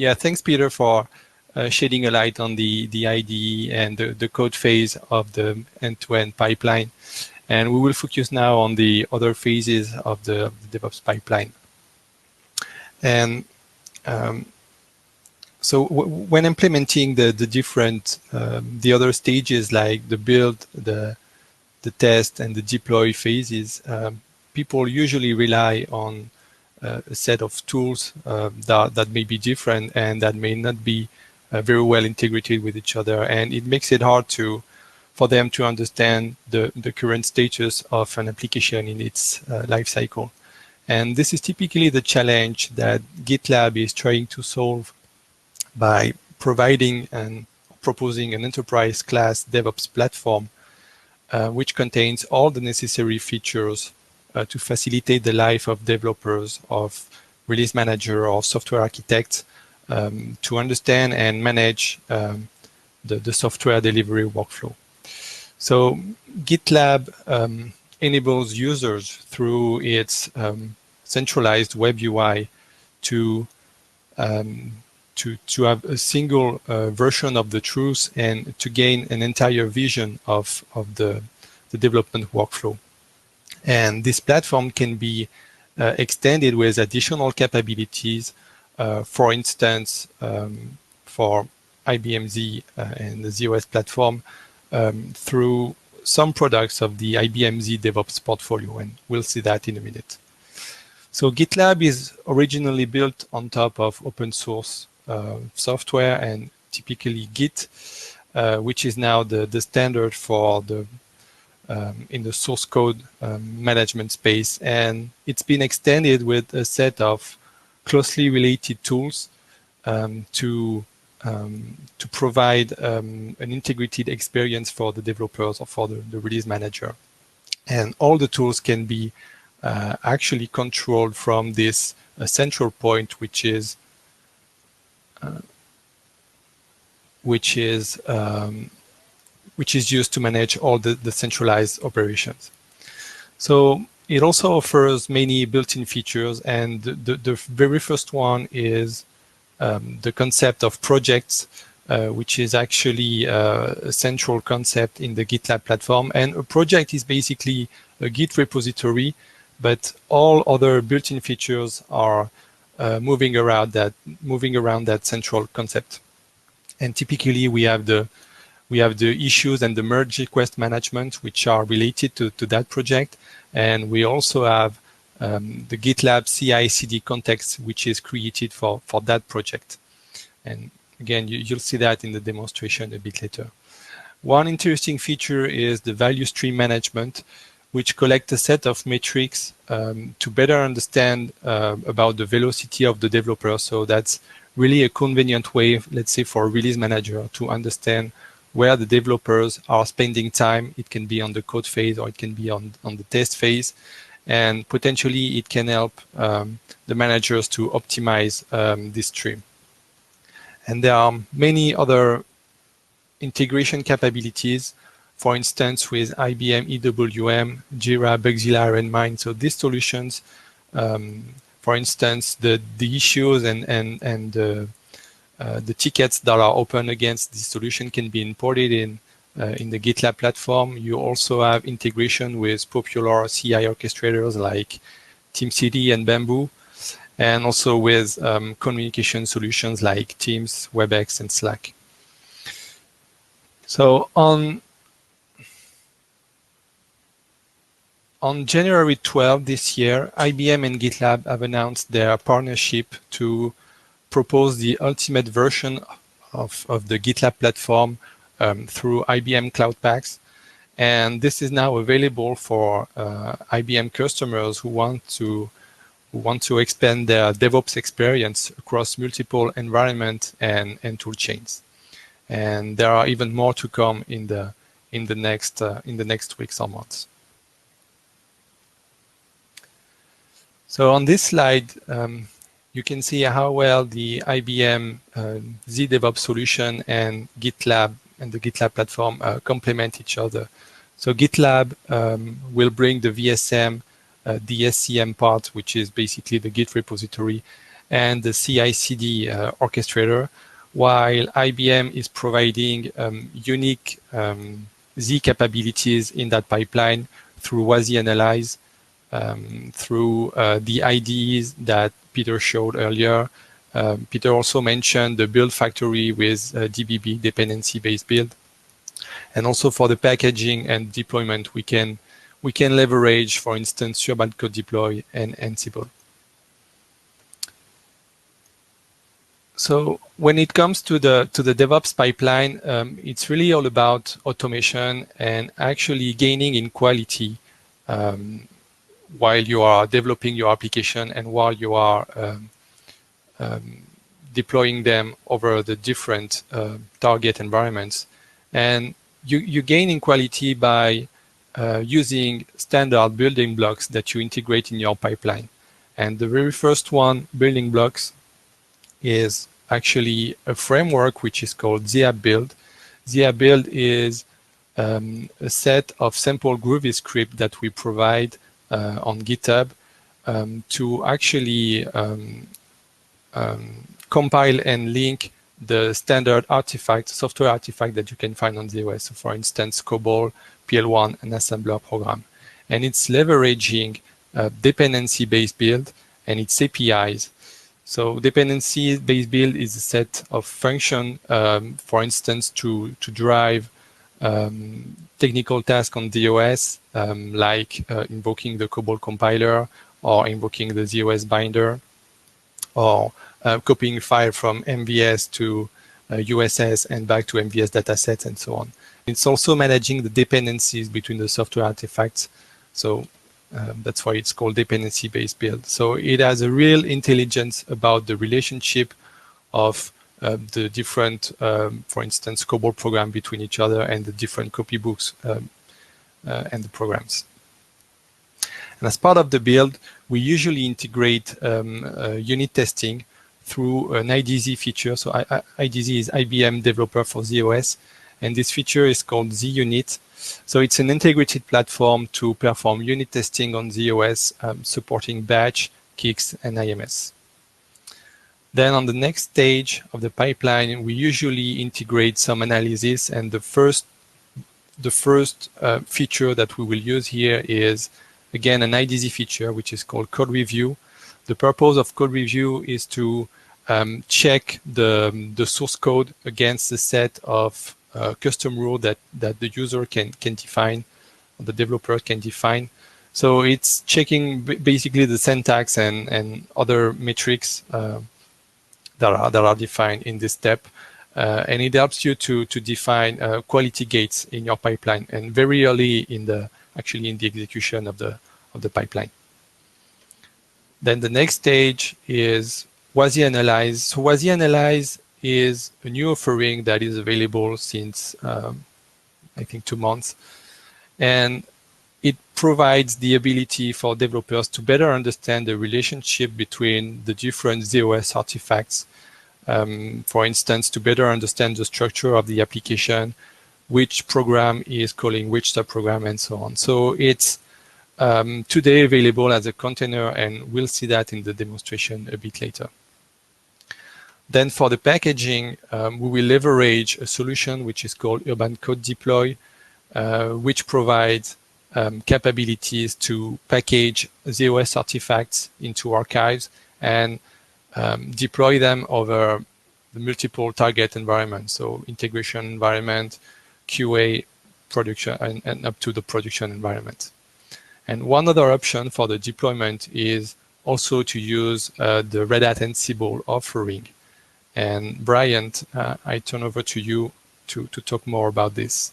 yeah, thanks, Peter, for shedding a light on the IDE and the code phase of the end-to-end pipeline. And we will focus now on the other phases of the DevOps pipeline. And so when implementing the different, the other stages like the build, the test, and the deploy phases, people usually rely on a set of tools that may be different and that may not be very well integrated with each other. And it makes it hard for them to understand the current status of an application in its life cycle. And this is typically the challenge that GitLab is trying to solve by providing and proposing an enterprise class DevOps platform which contains all the necessary features to facilitate the life of developers, of release manager, or software architects to understand and manage the software delivery workflow. So GitLab enables users through its centralized web UI to have a single version of the truth and to gain an entire vision of the development workflow. And this platform can be extended with additional capabilities, for instance, for IBM Z and the ZOS platform through some products of the IBM Z DevOps portfolio, and we'll see that in a minute. So GitLab is originally built on top of open source software and typically Git, which is now the standard for the in the source code management space, and it's been extended with a set of closely related tools to provide an integrated experience for the developers or for the release manager. And all the tools can be actually controlled from this central point, which is used to manage all the centralized operations. So it also offers many built-in features, and the very first one is the concept of projects, which is actually a central concept in the GitLab platform. And a project is basically a Git repository, but all other built-in features are moving around that central concept. And typically we have the issues and the merge request management, which are related to that project. And we also have the GitLab CI/CD context, which is created for that project. And again, you'll see that in the demonstration a bit later. One interesting feature is the value stream management, which collects a set of metrics to better understand about the velocity of the developer. So that's really a convenient way, let's say, for a release manager to understand where the developers are spending time. It can be on the code phase or it can be on the test phase. And potentially it can help the managers to optimize this stream. And there are many other integration capabilities, for instance, with IBM EWM, Jira, Bugzilla, RenMine. So these solutions, for instance, the issues and the tickets that are open against this solution can be imported in the GitLab platform. You also have integration with popular CI orchestrators like TeamCD and Bamboo, and also with communication solutions like Teams, WebEx, and Slack. So on January 12 this year, IBM and GitLab have announced their partnership to propose the ultimate version of the GitLab platform through IBM Cloud Paks. And this is now available for IBM customers who want to expand their DevOps experience across multiple environments and tool chains. And there are even more to come in the next weeks or months. So on this slide, you can see how well the IBM Z DevOps solution and GitLab and the GitLab platform complement each other. So GitLab will bring the VSM, the SCM part, which is basically the Git repository, and the CI/CD orchestrator, while IBM is providing unique Z capabilities in that pipeline through WASI Analyze, through the IDEs that Peter showed earlier. Peter also mentioned the build factory with DBB, dependency-based build. And also for the packaging and deployment, we can leverage, for instance, Urban Code Deploy and Ansible. So when it comes to the DevOps pipeline, it's really all about automation and actually gaining in quality while you are developing your application and while you are deploying them over the different target environments. And you gain in quality by using standard building blocks that you integrate in your pipeline. And the very first one, building blocks, is actually a framework which is called ZApp Build. ZApp Build is a set of sample Groovy script that we provide on GitHub to actually compile and link the standard artifact, software artifact that you can find on the OS. So for instance, COBOL, PL1, and assembler program. And it's leveraging dependency-based build and its APIs. So dependency-based build is a set of function, for instance, to drive technical tasks on the OS, like invoking the COBOL compiler or invoking the ZOS binder, or copying file from MVS to USS and back to MVS datasets and so on. It's also managing the dependencies between the software artifacts. So that's why it's called dependency-based build. So it has a real intelligence about the relationship of the different, for instance, COBOL program between each other and the different copybooks and the programs. And as part of the build, we usually integrate unit testing through an IDZ feature. So IDZ is IBM Developer for ZOS, and this feature is called ZUnit. So it's an integrated platform to perform unit testing on ZOS, supporting batch, kicks, and IMS. Then on the next stage of the pipeline, we usually integrate some analysis, and the first feature that we will use here is, again, an IDZ feature, which is called code review. The purpose of code review is to check the source code against a set of custom rule that the user can define, or the developer can define. So it's checking basically the syntax and other metrics that are defined in this step. And it helps you to define quality gates in your pipeline, and very early in the execution of the pipeline. Then the next stage is WASI Analyze. So WASI Analyze is a new offering that is available since I think 2 months, and it provides the ability for developers to better understand the relationship between the different ZOS artifacts. For instance, to better understand the structure of the application, which program is calling which subprogram, and so on. So it's today available as a container, and we'll see that in the demonstration a bit later. Then for the packaging, we will leverage a solution which is called Urban Code Deploy, which provides capabilities to package ZOS artifacts into archives and deploy them over the multiple target environments, so integration environment, QA, production, and up to the production environment. And one other option for the deployment is also to use the Red Hat Ansible offering. And Bryant, I turn over to you to talk more about this.